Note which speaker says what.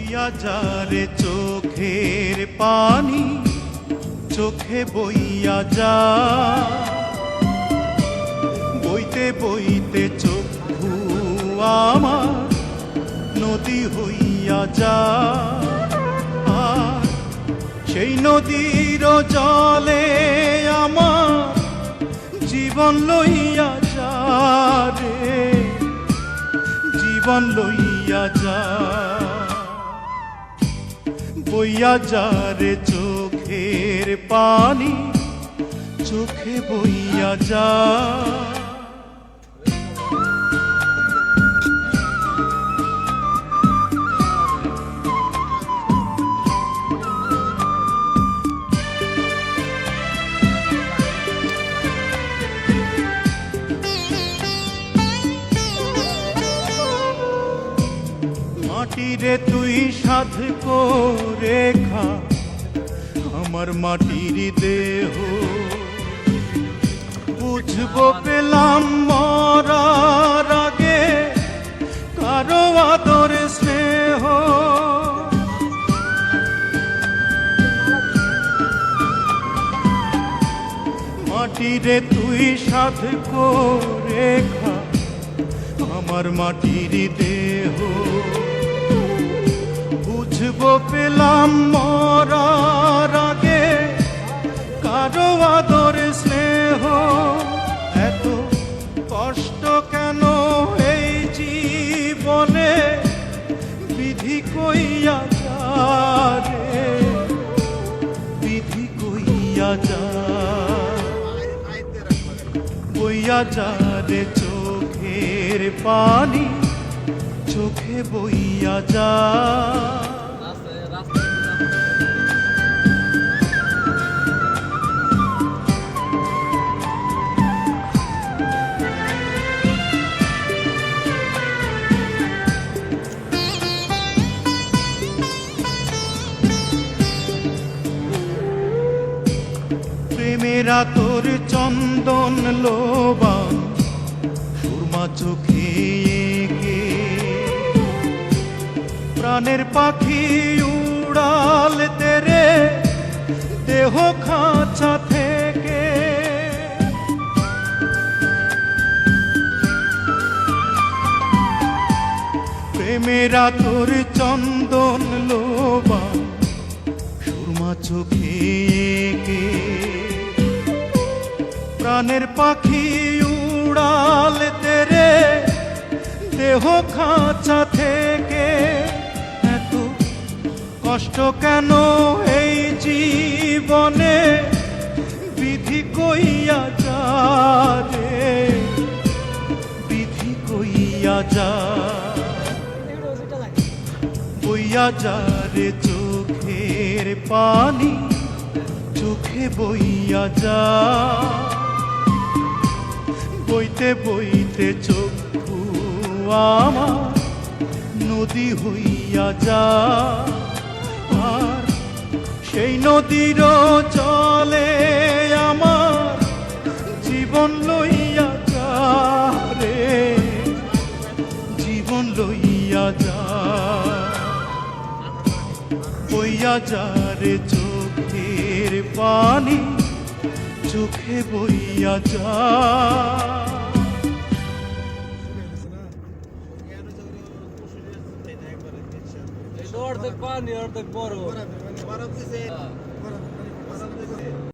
Speaker 1: বইয়া যারে চোখের পানি চোখে বইয়া যা বইতে বইতে চক্ষু আমার নদী হইয়া যা আর সেই নদীর জলে আমার জীবন লইয়া যা রে জীবন লইয়া যা বইয়া যা রে চোখের পানি চোখে বইয়া যা মাটিরে তুই সাধ করে খা আমার মাটির দেহ বুঝবো পেলাম মরার আগে কারো আদর স্নেহ মাটিরে তুই সাধ করে খা আমার মাটির দেহ বুঝবো পেলাম মরার আগে কারো আদর স্নেহ এত কষ্ট কেন এই জীবনে বিধি কইয়া যা রে বিধি কইয়া যা বইয়া যা রে চোখের পানি চোখে বইয়া যা প্রেমেরা তোর চন্দন লোবান সুরমা চোখে এঁকে প্রাণের পাখি উড়াল তেরে দেহ খাঁচা থেকে প্রেমেরা তোর চন্দন লোবান সুরমা চোখে এঁকে প্রাণের পাখি উড়াল তেরে দেহ খাঁচা থেকে এত কষ্ট কেন এই জীবনে বিধি কইয়া যা রে বিধি কইয়া যা বইয়া যা রে চোখের পানি চোখে বইয়া যা বইতে বইতে চক্ষু আমার নদী হইয়া যা আর সেই নদীর জলে আমার জীবন লইয়া যা রে জীবন লইয়া যা বইয়া যা রে চোখের পানি চোখে বইয়া যা
Speaker 2: অর্ধেক পানি অর্ধেক বড়